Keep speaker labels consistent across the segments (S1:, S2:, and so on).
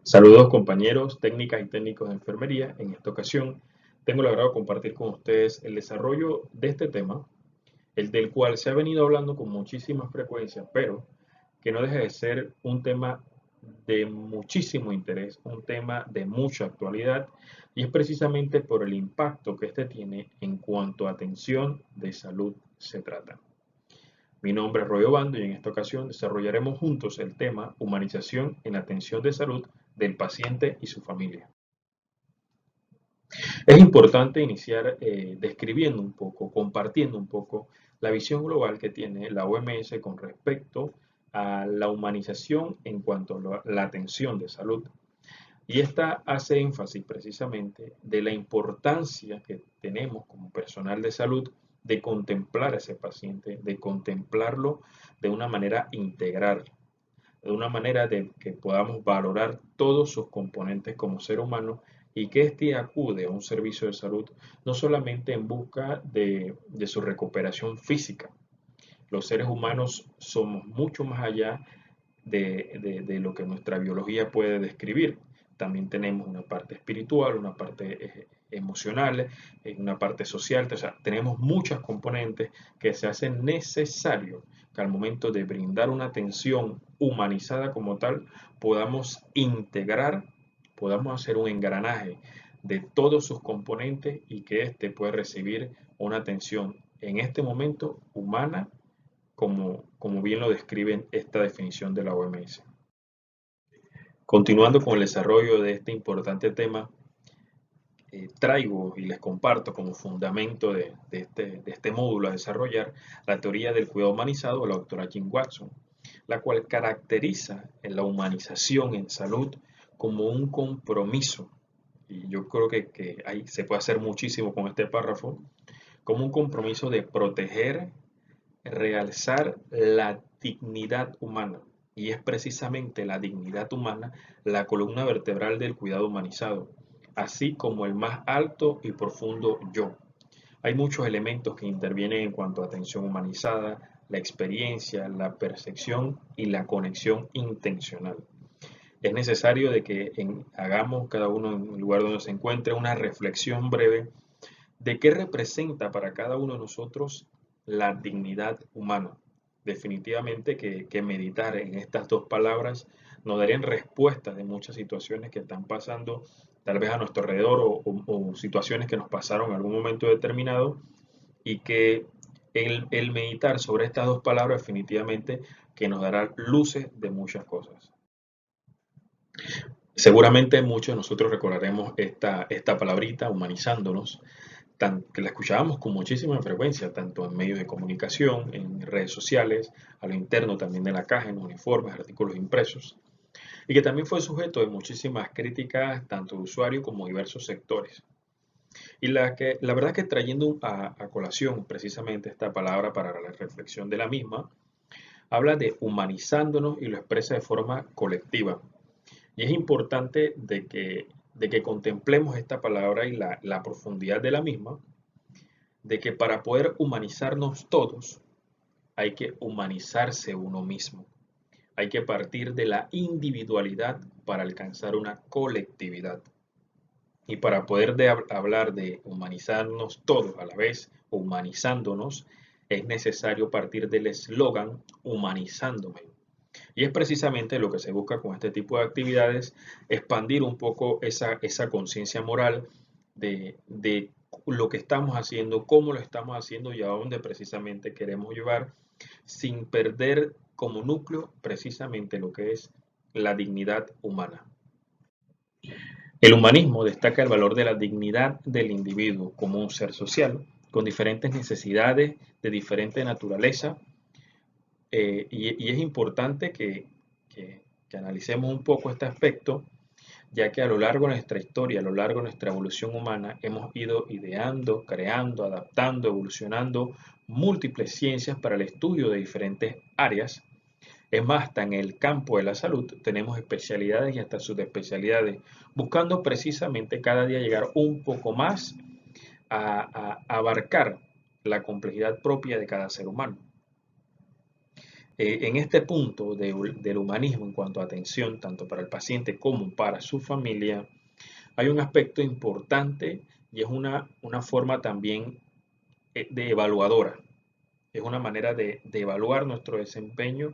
S1: Saludos compañeros, técnicas y técnicos de enfermería. En esta ocasión tengo el agrado de compartir con ustedes el desarrollo de este tema, el del cual se ha venido hablando con muchísima frecuencia, pero que no deja de ser un tema de muchísimo interés, un tema de mucha actualidad, y es precisamente por el impacto que este tiene en cuanto a atención de salud se trata. Mi nombre es Roy Obando y en esta ocasión desarrollaremos juntos el tema humanización en la atención de salud del paciente y su familia. Es importante iniciar describiendo un poco, compartiendo un poco la visión global que tiene la OMS con respecto a la humanización en cuanto a la atención de salud. Y esta hace énfasis precisamente de la importancia que tenemos como personal de salud de contemplar a ese paciente, de contemplarlo de una manera integral, de una manera de que podamos valorar todos sus componentes como ser humano y que éste acude a un servicio de salud no solamente en busca de su recuperación física. Los seres humanos somos mucho más allá de lo que nuestra biología puede describir. También tenemos una parte espiritual, una parte emocional, una parte social. O sea, tenemos muchas componentes que se hacen necesario que al momento de brindar una atención humanizada como tal, podamos integrar, podamos hacer un engranaje de todos sus componentes y que éste pueda recibir una atención en este momento humana como bien lo describe esta definición de la OMS. Continuando con el desarrollo de este importante tema, traigo y les comparto como fundamento de este módulo a desarrollar la teoría del cuidado humanizado de la doctora Jean Watson, la cual caracteriza en la humanización en salud como un compromiso, y yo creo que ahí se puede hacer muchísimo con este párrafo, como un compromiso de proteger, realzar la dignidad humana. Y es precisamente la dignidad humana la columna vertebral del cuidado humanizado, así como el más alto y profundo yo. Hay muchos elementos que intervienen en cuanto a atención humanizada, la experiencia, la percepción y la conexión intencional. Es necesario de que hagamos cada uno en el lugar donde se encuentre una reflexión breve de qué representa para cada uno de nosotros la dignidad humana. Definitivamente que meditar en estas dos palabras nos darían respuestas de muchas situaciones que están pasando tal vez a nuestro alrededor o situaciones que nos pasaron en algún momento determinado y que el meditar sobre estas dos palabras definitivamente que nos dará luces de muchas cosas. Seguramente muchos de nosotros recordaremos esta palabrita, humanizándonos, que la escuchábamos con muchísima frecuencia, tanto en medios de comunicación, en redes sociales, a lo interno también de la caja, en uniformes, artículos impresos, y que también fue sujeto de muchísimas críticas, tanto de usuarios como de diversos sectores. Y la verdad que trayendo a colación precisamente esta palabra para la reflexión de la misma, habla de humanizándonos y lo expresa de forma colectiva. Y es importante de que contemplemos esta palabra y la profundidad de la misma, de que para poder humanizarnos todos, hay que humanizarse uno mismo. Hay que partir de la individualidad para alcanzar una colectividad. Y para poder hablar de humanizarnos todos a la vez, humanizándonos, es necesario partir del eslogan humanizándome. Y es precisamente lo que se busca con este tipo de actividades, expandir un poco esa conciencia moral de lo que estamos haciendo, cómo lo estamos haciendo y a dónde precisamente queremos llevar, sin perder como núcleo precisamente lo que es la dignidad humana. El humanismo destaca el valor de la dignidad del individuo como un ser social, con diferentes necesidades de diferente naturaleza, y es importante que analicemos un poco este aspecto, ya que a lo largo de nuestra historia, a lo largo de nuestra evolución humana, hemos ido ideando, creando, adaptando, evolucionando múltiples ciencias para el estudio de diferentes áreas. Es más, hasta en el campo de la salud tenemos especialidades y hasta subespecialidades, buscando precisamente cada día llegar un poco más a abarcar la complejidad propia de cada ser humano. En este punto del humanismo en cuanto a atención, tanto para el paciente como para su familia, hay un aspecto importante y es una forma también de evaluadora. Es una manera de evaluar nuestro desempeño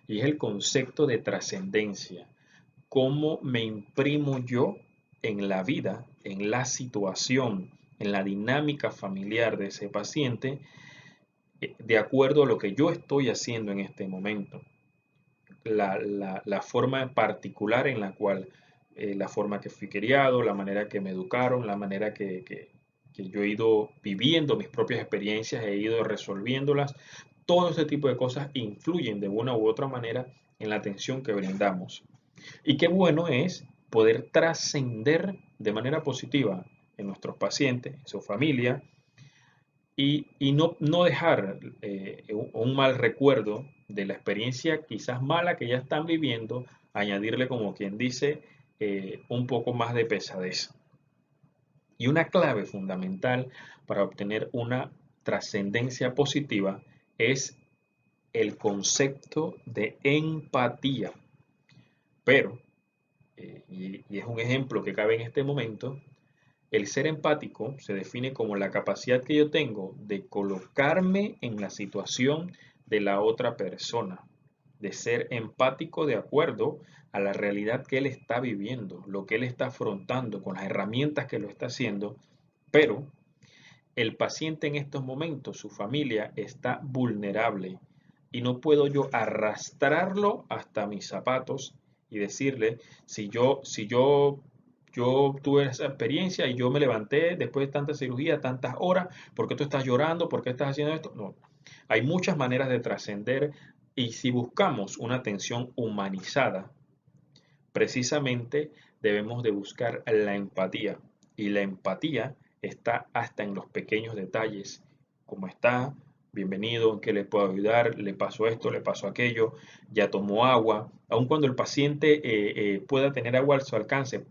S1: y es el concepto de trascendencia. ¿Cómo me imprimo yo en la vida, en la situación, en la dinámica familiar de ese paciente, de acuerdo a lo que yo estoy haciendo en este momento? La forma particular en la cual, la forma que fui criado, la manera que me educaron, la manera que yo he ido viviendo mis propias experiencias, he ido resolviéndolas, todo ese tipo de cosas influyen de una u otra manera en la atención que brindamos. Y qué bueno es poder trascender de manera positiva en nuestros pacientes, en su familia, y no dejar un mal recuerdo de la experiencia quizás mala que ya están viviendo, añadirle como quien dice un poco más de pesadez. Y una clave fundamental para obtener una trascendencia positiva es el concepto de empatía. Pero, y es un ejemplo que cabe en este momento, el ser empático se define como la capacidad que yo tengo de colocarme en la situación de la otra persona, de ser empático de acuerdo a la realidad que él está viviendo, lo que él está afrontando, con las herramientas que lo está haciendo, pero el paciente en estos momentos, su familia, está vulnerable y no puedo yo arrastrarlo hasta mis zapatos y decirle, yo tuve esa experiencia y yo me levanté después de tanta cirugía, tantas horas, ¿por qué tú estás llorando? ¿Por qué estás haciendo esto? No, hay muchas maneras de trascender y si buscamos una atención humanizada, precisamente debemos de buscar la empatía. Y la empatía está hasta en los pequeños detalles. ¿Cómo está? Bienvenido, ¿en qué le puedo ayudar? ¿Le pasó esto? ¿Le pasó aquello? ¿Ya tomó agua? Aun cuando el paciente pueda tener agua a su alcance,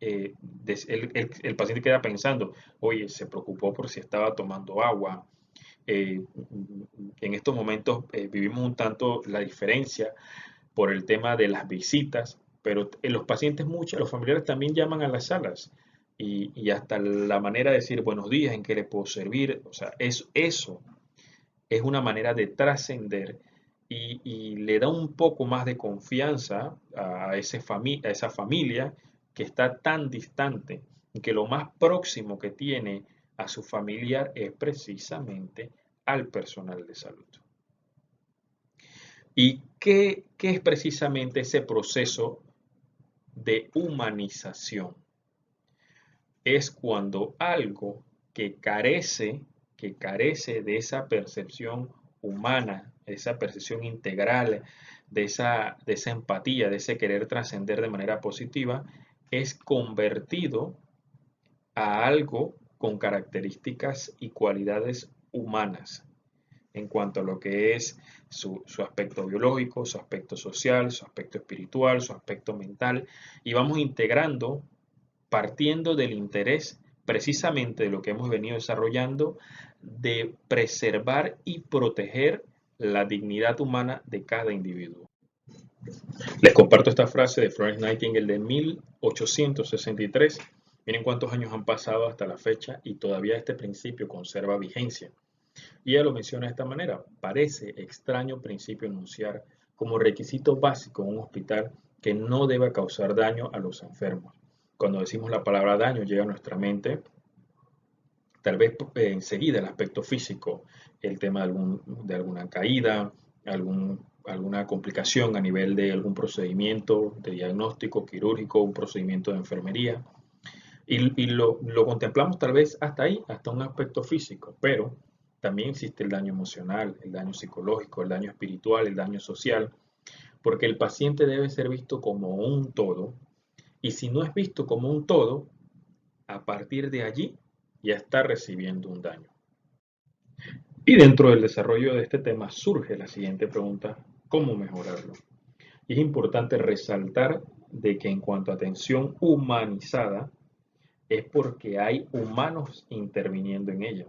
S1: el paciente queda pensando, oye, se preocupó por si estaba tomando agua. Eh, en estos momentos vivimos un tanto la diferencia por el tema de las visitas, pero los pacientes muchos, los familiares también llaman a las salas y hasta la manera de decir buenos días, en qué le puedo servir, o sea, eso es una manera de trascender y le da un poco más de confianza a a esa familia que está tan distante y que lo más próximo que tiene a su familiar es precisamente al personal de salud. ¿Y qué es precisamente ese proceso de humanización? Es cuando algo que carece de esa percepción humana, esa percepción integral, de esa empatía, de ese querer trascender de manera positiva, es convertido a algo con características y cualidades humanas en cuanto a lo que es su aspecto biológico, su aspecto social, su aspecto espiritual, su aspecto mental, y vamos integrando partiendo del interés precisamente de lo que hemos venido desarrollando de preservar y proteger la dignidad humana de cada individuo. Les comparto esta frase de Florence Nightingale de 1863. Miren cuántos años han pasado hasta la fecha y todavía este principio conserva vigencia. Y ella lo menciona de esta manera: parece extraño principio enunciar como requisito básico en un hospital que no deba causar daño a los enfermos. Cuando decimos la palabra daño llega a nuestra mente tal vez enseguida el aspecto físico, el tema de alguna caída, alguna complicación a nivel de algún procedimiento de diagnóstico quirúrgico, un procedimiento de enfermería. Y lo contemplamos tal vez hasta ahí, hasta un aspecto físico, pero también existe el daño emocional, el daño psicológico, el daño espiritual, el daño social, porque el paciente debe ser visto como un todo, y si no es visto como un todo, a partir de allí ya está recibiendo un daño. Y dentro del desarrollo de este tema surge la siguiente pregunta: ¿cómo mejorarlo? Y es importante resaltar de que en cuanto a atención humanizada, es porque hay humanos interviniendo en ella.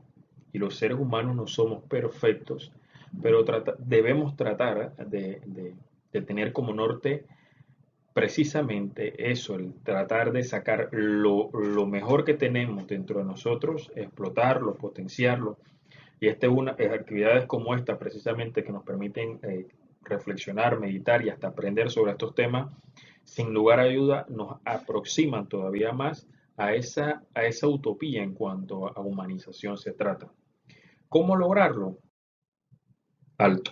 S1: Y los seres humanos no somos perfectos, pero debemos tratar de tener como norte precisamente eso, el tratar de sacar lo mejor que tenemos dentro de nosotros, explotarlo, potenciarlo. Y actividades como esta, precisamente, que nos permiten reflexionar, meditar y hasta aprender sobre estos temas, sin lugar a duda, nos aproximan todavía más a esa utopía en cuanto a humanización se trata. ¿Cómo lograrlo? Alto.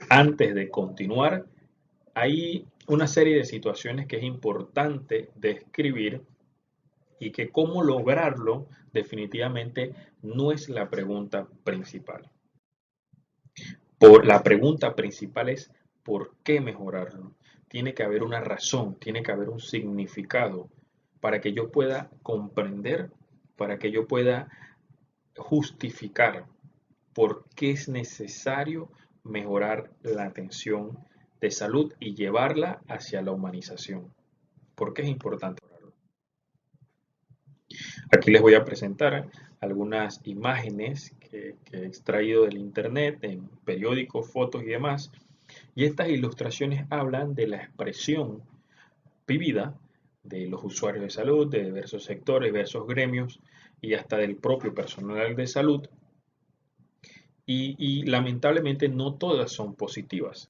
S1: Antes de continuar, hay una serie de situaciones que es importante describir y que cómo lograrlo definitivamente no es la pregunta principal. La pregunta principal es ¿por qué mejorarlo? Tiene que haber una razón, tiene que haber un significado para que yo pueda comprender, para que yo pueda justificar por qué es necesario mejorar la atención de salud y llevarla hacia la humanización. ¿Por qué es importante mejorarlo? Aquí les voy a presentar algunas imágenes que he extraído del internet, en periódicos, fotos y demás. Y estas ilustraciones hablan de la expresión vivida de los usuarios de salud, de diversos sectores, diversos gremios y hasta del propio personal de salud. Y lamentablemente no todas son positivas.